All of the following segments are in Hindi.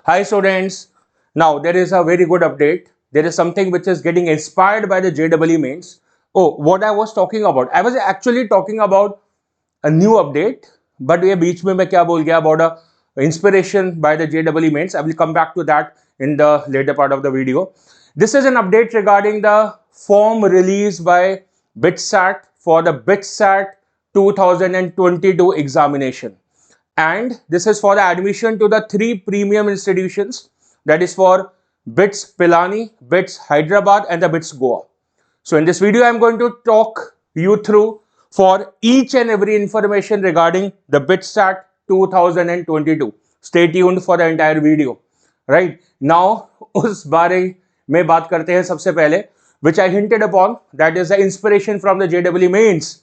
Hi students. Now there is a very good update. There is something which is getting inspired by the JEE mains. Oh, what I was talking about? I was actually talking about a new update, but ये बीच में मैं क्या बोल गया about a inspiration by the JEE mains. I will come back to that in the later part of the video. This is an update regarding the form released by BITSAT for the BITSAT 2022 examination. And this is for the admission to the 3 premium institutions, that is for BITS Pilani, BITS Hyderabad and the BITS Goa. So in this video I am going to talk you through for each and every information regarding the BITSAT 2022. Stay tuned for the entire video. Right now उस बारे में बात करते हैं सबसे पहले, which I hinted upon, that is the inspiration from the JEE mains.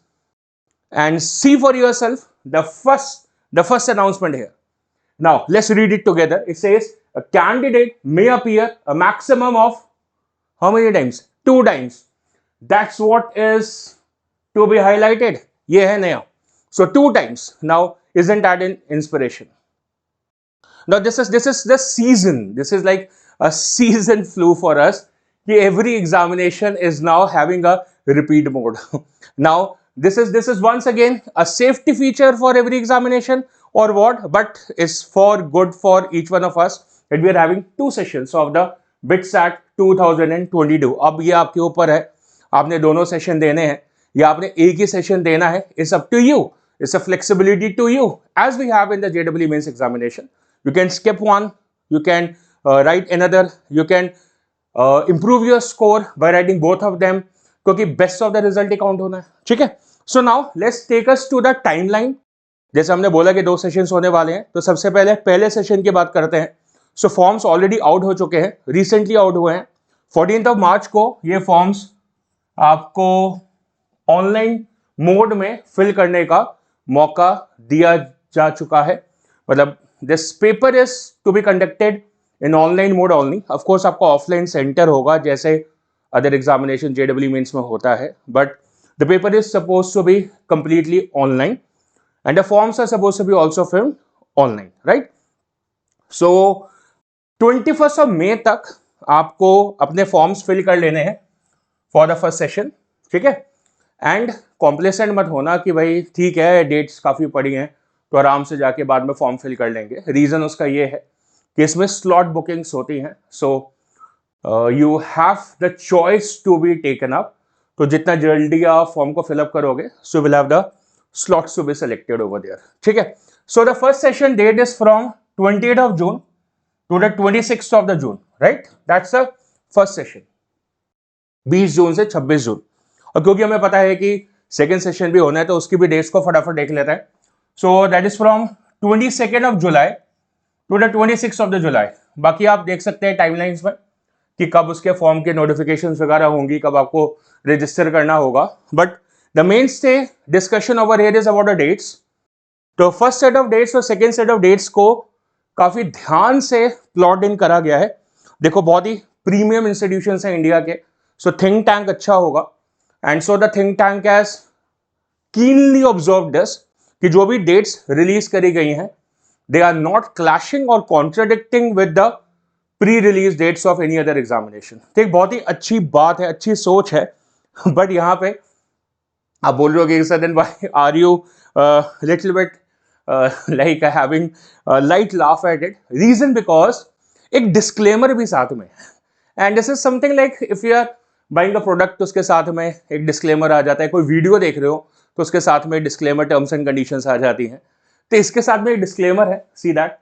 And see for yourself the first announcement here. Now let's read it together. It says a candidate may appear a maximum of how many times? 2 times. That's what is to be highlighted. ये है नया. So 2 times. Now isn't that an inspiration? Now this is the season. This is like a season flu for us. Every examination is now having a repeat mode. Now this is once again a safety feature for every examination or what, but it's for good for each one of us that we are having 2 sessions of the BITSAT 2022. अब ये आपके ऊपर है, आपने दोनों सेशन देने हैं या आपने एक ही सेशन देना है. It's up to you. It's a flexibility to you, as we have in the JEE mains examination. You can skip one, you can write another, you can improve your score by writing both of them, क्योंकि बेस्ट ऑफ द रिजल्ट ही काउंट होना है. ठीक है. So now let's take us to the timeline. जैसे हमने बोला कि 2 सेशंस होने वाले हैं, तो सबसे पहले सेशन की बात करते हैं. सो फॉर्म्स ऑलरेडी आउट हो चुके हैं, रिसेंटली आउट हुए हैं. 14 मार्च को ये फॉर्म्स आपको ऑनलाइन मोड में फिल करने का मौका दिया जा चुका है. मतलब this paper is to be conducted in online mode only. Of course आपका ऑफलाइन सेंटर होगा जैसे अदर एग्जामिनेशन JEE मेंस में होता है, but the paper is suppose to be completely online and the forms are suppose to be also filmed online, right. So 21 मई तक आपको अपने फॉर्म्स फिल कर लेने हैं फॉर द फर्स्ट सेशन. ठीक है. एंड कॉम्प्लेसेंट मत होना कि भाई ठीक है डेट्स काफ़ी पड़ी हैं तो आराम से जाके बाद में फॉर्म फिल कर लेंगे. रीज़न उसका ये है कि इसमें स्लॉट बुकिंग्स होती हैं. So you have the choice to be taken up. तो जितना जल्दी आप फॉर्म को फिलअप करोगे, so will have the slots to be selected over there. ठीक है. So the first session date is from 28 June to the 26 June, right. That's the first session, 20 June से 26 जून. और क्योंकि हमें पता है कि सेकेंड सेशन भी होना है तो उसकी भी डेट्स को फटाफट देख लेते हैं. So that is from 22 July to the 26 July. बाकी आप देख सकते हैं टाइमलाइंस में कि कब उसके फॉर्म के नोटिफिकेशन वगैरह होंगी, कब आपको रजिस्टर करना होगा. But the main stay discussion over here is about the dates. तो फर्स्ट सेट ऑफ डेट्स और सेकेंड सेट ऑफ डेट्स को काफी ध्यान से प्लॉट इन करा गया है. देखो बहुत ही प्रीमियम इंस्टीट्यूशंस हैं इंडिया के, सो थिंक टैंक अच्छा होगा. And so the think tank has keenly observe this कि जो भी डेट्स रिलीज करी गई हैं they are not clashing or contradicting with the pre-release dates of any other examination. तो एक बहुत ही अच्छी बात है, अच्छी सोच है. बट यहाँ पे आप बोल रहे हो कि sir then why are you little bit like having light laugh at it. Reason because एक डिस्क्लेमर भी साथ में, and this is something like if you are buying a product, उसके साथ में एक डिस्क्लेमर आ जाता है. कोई वीडियो देख रहे हो तो उसके साथ में डिस्क्लेमर, टर्म्स एंड कंडीशंस आ जाती हैं. तो इसके साथ में एक डिस्क्लेमर है. See that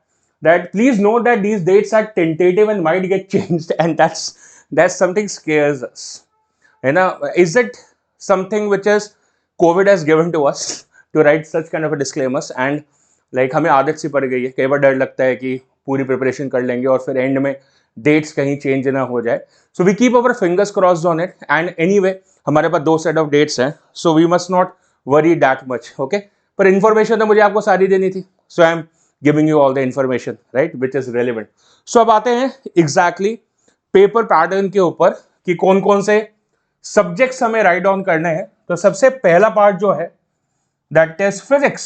please note that these dates are tentative and might get changed and that's something scares us, है ना. Is it something which is COVID has given to us to write such kind of a disclaimers. And like हमें आदत सी पड़ गई है, कई बार डर लगता है कि पूरी प्रिपरेशन कर लेंगे और फिर एंड में डेट्स कहीं चेंज ना हो जाए. So we keep our fingers crossed on it. And anyway हमारे पास 2 सेट ऑफ डेट्स हैं, so we must not worry that much. Okay. पर इन्फॉर्मेशन तो मुझे आपको सारी देनी थी, so I am giving you all the information, right, which is relevant. So अब आते हैं एग्जैक्टली पेपर पैटर्न के ऊपर कि कौन कौन से सब्जेक्ट्स हमें राइट डाउन करने हैं. तो सबसे पहला पार्ट जो है that is physics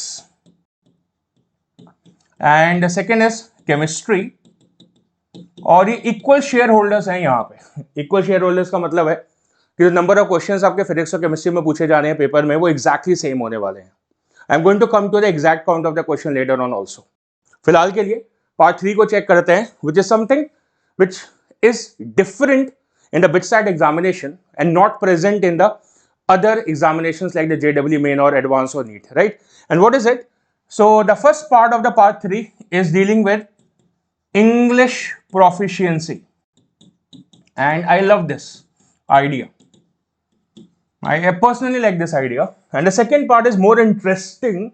and second is chemistry और ये इक्वल शेयर होल्डर्स हैं यहाँ पे। इक्वल शेयर होल्डर्स का मतलब है कि जो नंबर ऑफ क्वेश्चंस आपके फिजिक्स और केमिस्ट्री में पूछे जा रहे हैं पेपर में वो एक्जैक्टली सेम होने वाले हैं। I am going to come to the exact count of the question letter on also. फिलहाल के लिए पार्ट 3 को चेक करते हैं, which is something which is different in the BITSAT examination and not present in the other examinations like the JEE main or advanced or NEET, right? And what is it? So the first part of the part 3 is dealing with English proficiency, and I love this idea. I personally like this idea. And the second part is more interesting,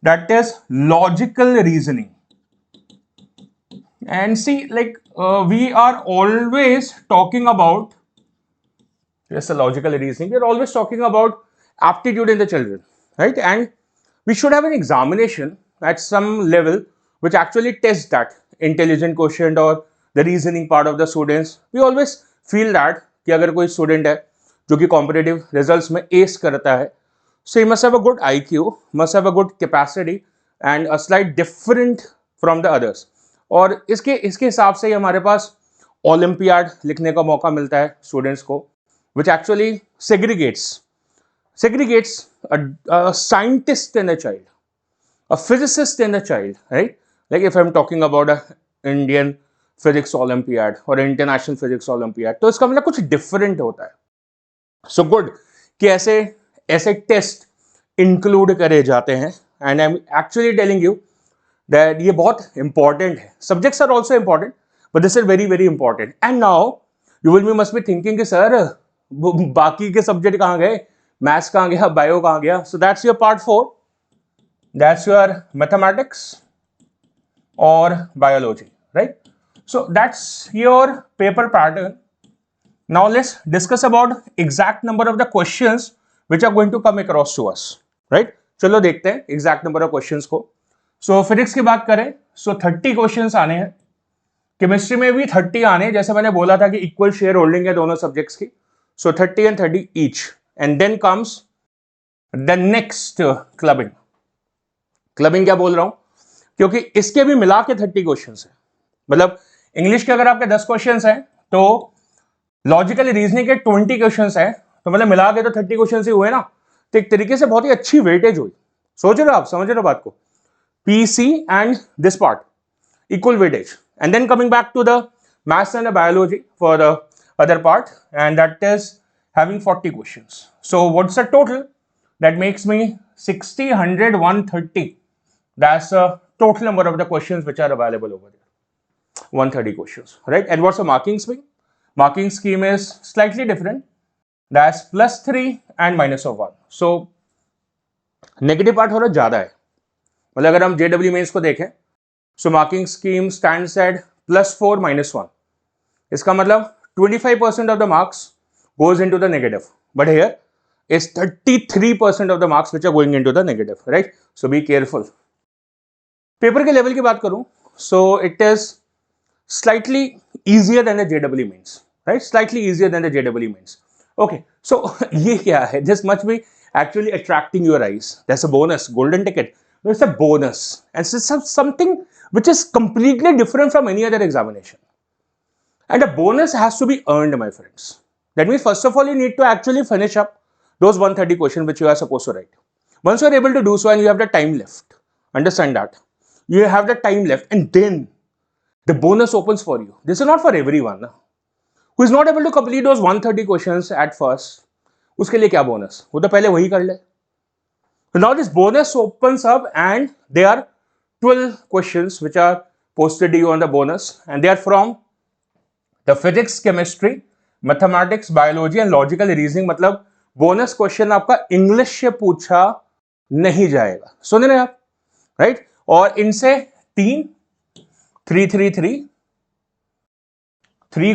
that is logical reasoning. And see, like we are always talking about just a logical reasoning. We are always talking about aptitude in the children, right? And we should have an examination at some level which actually tests that intelligent quotient or the reasoning part of the students. We always feel that कि अगर कोई student है जो कि competitive results में ace करता है, so he must have a good IQ, must have a good capacity and a slight different from the others. और इसके हिसाब से ही हमारे पास ओलंपियाड लिखने का मौका मिलता है स्टूडेंट्स को, which actually segregates a scientist in a child, a physicist in a child, right? Like if I'm talking about a Indian physics Olympiad or international physics Olympiad, तो इसका मतलब कुछ different होता है. So good कि ऐसे टेस्ट इंक्लूड करे जाते हैं, and I'm actually telling you that ये बहुत important है. Subjects are also important, but this is very very important. And now you must be thinking कि सर बाकी के सब्जेक्ट कहाँ गए, मैथ्स कहाँ गया, बायो कहाँ गया? So that's your part 4. That's your mathematics or biology, right? So that's your paper pattern. Now let's discuss about exact number of the questions which are going to come across to us, right? चलो देखते हैं exact number of questions को. So फिजिक्स की बात करें, so 30 क्वेश्चंस आने हैं, केमिस्ट्री में भी 30 आने, जैसे मैंने बोला था कि इक्वल शेयर होल्डिंग है दोनों सब्जेक्ट्स की. So 30 and 30 each, and then comes the next clubbing. Clubbing क्या बोल रहा हूं, क्योंकि इसके भी मिला के 30 क्वेश्चंस हैं. मतलब इंग्लिश के अगर आपके 10 क्वेश्चंस हैं तो लॉजिकल रीजनिंग के 20 क्वेश्चंस हैं, तो मतलब मिला के तो 30 क्वेश्चंस ही हुए ना. तो एक तरीके से बहुत ही अच्छी वेटेज हुई. सोच रहे हो आप, समझ रहे हो बात को? PC and this part equal weightage, and then coming back to the maths and the biology for the other part, and that is having 40 questions. So what's the total? That makes me 60, 100, 130. That's the total number of the questions which are available over there. 130 questions, right? And what's the marking scheme? Marking scheme is slightly different. That's +3 and -1. So negative part थोड़ा ज्यादा है. मतलब अगर हम JEE मेंस को देखें, सो मार्किंग स्कीम स्टैंड्स एट +4 -1. इसका मतलब 25% of the marks goes into the negative, but here is 33% of the marks which are going into the negative, right? So be careful. Paper के लेवल की बात करूं, so it is slightly easier than the JEE mains, right? Slightly easier than the JEE mains. Okay, so ये क्या है? This must be actually attracting your eyes. That's a bonus, golden ticket. It's a bonus, and it's something which is completely different from any other examination. And a bonus has to be earned, my friends. That means first of all you need to actually finish up those 130 questions which you are supposed to write. Once you are able to do so and you have the time left, understand that you have the time left, and then the bonus opens for you. This is not for everyone who is not able to complete those 130 questions at first. उसके लिए क्या bonus? वो तो पहले वही कर ले. So now this bonus opens up, and there are 12 questions which are posted to you on the bonus, and they are from the physics, chemistry, mathematics, biology and logical reasoning. मतलब बोनस क्वेश्चन आपका इंग्लिश से पूछा नहीं जाएगा. सुन रहे हैं आप, राइट? और इनसे 3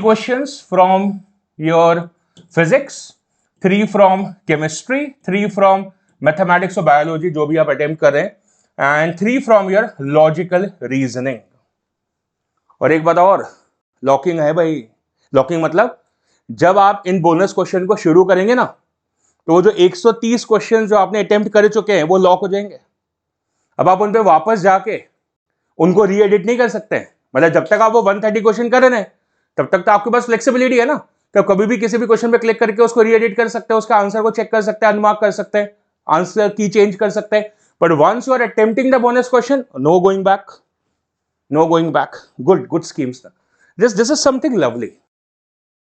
questions from your physics, 3 from chemistry, 3 from mathematics और बायोलॉजी जो भी आप अटेम्प्ट कर रहे हैं, and 3 from your logical reasoning. और एक बात और, लॉकिंग है भाई. लॉकिंग मतलब जब आप इन बोनस क्वेश्चन को शुरू करेंगे ना, तो जो 130 क्वेश्चन जो आपने अटेम्प्ट कर चुके हैं वो लॉक हो जाएंगे. अब आप उन पे वापस जाके उनको री एडिट नहीं कर सकते हैं. मतलब जब तक आप वो 130 क्वेश्चन कर रहे हैं तब तक तो आपके पास फ्लेक्सिबिलिटी है ना, तो कभी भी किसी भी क्वेश्चन पे क्लिक करके उसको रीएडिट कर सकते हैं, उसका आंसर को चेक कर सकते हैं, अनमार्क कर सकते हैं, आंसर की चेंज कर सकते हैं. But once you are attempting the bonus question, no going back, no going back. Good schemes. This is something lovely.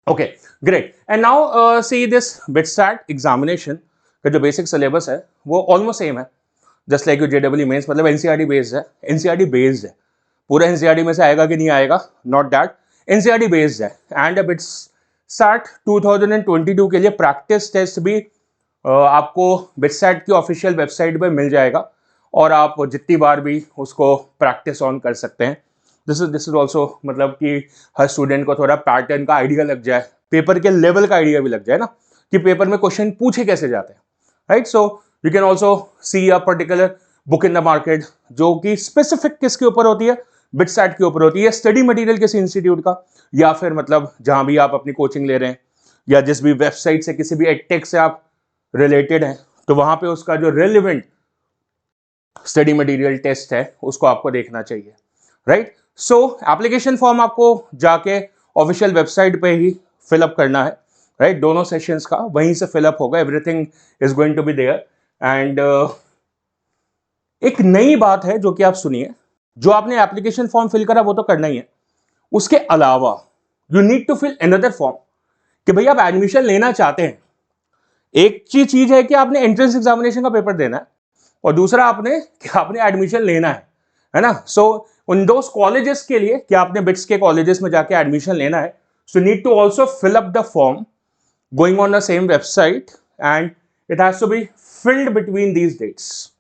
Okay, great. And now see this BITSAT examination का जो basic syllabus है वो almost same है, just like your JEE mains, मतलब NCERT based है, NCERT based है, पूरा NCERT में से आएगा कि नहीं आएगा, not that, NCERT based है. And BITSAT 2022 के लिए practice test भी आपको BITSAT की official website पे मिल जाएगा और आप जितनी बार भी उसको प्रैक्टिस ऑन कर सकते हैं. दिस इज ऑल्सो मतलब कि हर स्टूडेंट को थोड़ा पैटर्न का आइडिया लग जाए, पेपर के लेवल का आइडिया भी लग जाए ना, कि पेपर में क्वेश्चन पूछे कैसे जाते हैं, right. So you can also see a particular book in the market जो कि स्पेसिफिक किसके ऊपर होती है, BITSAT के ऊपर होती है, स्टडी मटेरियल किसी इंस्टीट्यूट का, या फिर मतलब जहां भी आप अपनी कोचिंग ले रहे हैं या जिस भी वेबसाइट से किसी भी एडटेक से आप रिलेटेड हैं, तो वहां पे उसका जो रेलिवेंट स्टडी मटेरियल टेस्ट है उसको आपको देखना चाहिए, राइट. सो एप्लीकेशन फॉर्म आपको जाके ऑफिशियल वेबसाइट पे ही फिलअप करना है, राइट. दोनों सेशंस का वहीं से फिलअप होगा, everything is going to be there. And एक नई बात है जो कि आप सुनिए, जो आपने एप्लीकेशन फॉर्म फिल करा वो तो करना ही है, उसके अलावा you need to fill another form कि भाई आप एडमिशन लेना चाहते हैं. एक चीज है कि आपने एंट्रेंस एग्जामिनेशन का पेपर देना है और दूसरा आपने एडमिशन लेना है ना. सो उन दो कॉलेजेस के लिए कि आपने बिट्स के कॉलेजेस में जाके एडमिशन लेना है, so need to also fill up the form going on the same website and it has to be filled between these dates,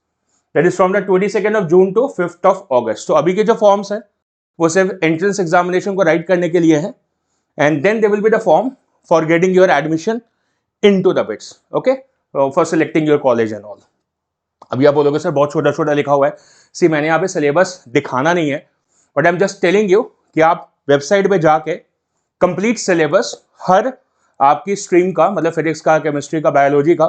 that is from the 22 of June to 5th of August. तो अभी के जो फॉर्म्स हैं वो सिर्फ एंट्रेंस एग्जामिनेशन को राइट करने के लिए है, and then they will be the form for getting your admission into the BITS, okay, for selecting your college and all. अभी आप बोलोगे सर बहुत छोटा छोटा लिखा हुआ है. सी मैंने यहाँ पे सिलेबस दिखाना नहीं है, but I am just telling you कि आप वेबसाइट पे जाके कंप्लीट सिलेबस हर आपकी स्ट्रीम का, मतलब फिजिक्स का, केमिस्ट्री का, बायोलॉजी का,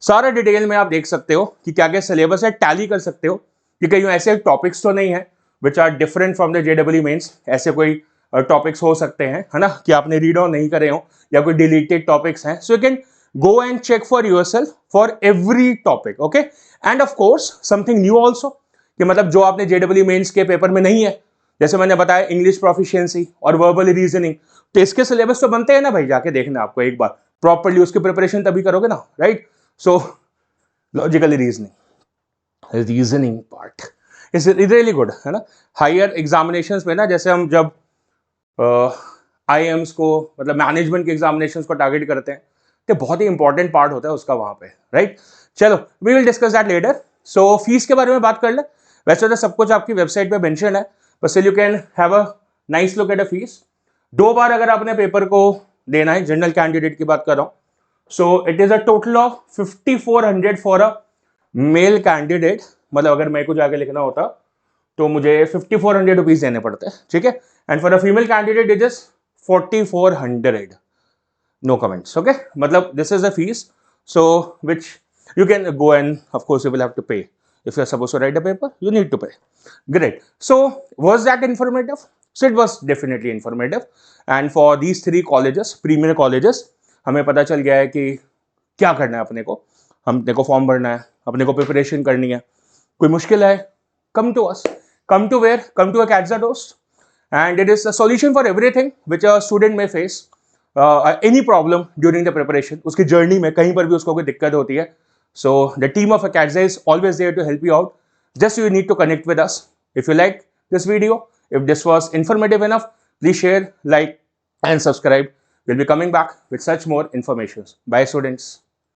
सारा डिटेल में आप देख सकते हो कि क्या क्या सिलेबस है, टैली कर सकते हो कि कहीं ऐसे टॉपिक्स तो नहीं है which are different from the JEE mains. ऐसे कोई टॉपिक्स हो सकते हैं, है ना, कि आपने रीड ऑन नहीं करे हो या कोई डिलीटेड टॉपिक्स हैं. So you can go and check for yourself for every topic, okay. And of course something new also कि मतलब जो आपने JEE मेंस के पेपर में नहीं है, जैसे मैंने बताया इंग्लिश प्रोफिशिएंसी और वर्बल रीजनिंग, तो इसके सिलेबस तो बनते हैं ना भाई, जाके देखना आपको एक बार प्रॉपर्ली, उसकी प्रिपरेशन तभी करोगे ना, right. So logically reasoning part is really good, है ना. हायर एग्जामिनेशंस में ना, जैसे हम जब IIMs को, मतलब मैनेजमेंट के एग्जामिनेशंस को टारगेट करते हैं, तो बहुत ही इंपॉर्टेंट पार्ट होता है उसका वहां पे, राइट. चलो we will discuss that later. So fees के बारे में बात कर ले. वैसे तो सब कुछ आपकी वेबसाइट पे मेंशन है, but still you can have a nice look at a fees. 2 बार अगर आपने पेपर को देना है, जनरल कैंडिडेट की बात कर रहा हूँ, so it is a total of 5400 for a male candidate. मतलब अगर मेरे को जाके लिखना होता तो मुझे 5400 रुपीज देने पड़ते हैं, ठीक है. And for a female candidate it is 4400. No comments, okay. Matlab this is the fees, so which you can go and of course you will have to pay. If you are supposed to write a paper, you need to pay. Great. So was that informative? So it was definitely informative. And for these 3 colleges, premier colleges, हमें पता चल गया है कि क्या करना है अपने को. अपने को फॉर्म भरना है, अपने को प्रिपरेशन करनी है. कोई मुश्किल है, come to us. Come to where? Come to Acadzados. And it is a solution for everything which a student may face. Any problem during the preparation, उसकी जर्नी में कहीं पर भी उसको कोई दिक्कत होती है, so the team of Acadza is always there to help you out. Just you need to connect with us. If you like this video, if this was informative enough, please share, like and subscribe. We'll be coming back with such more informations. Bye students.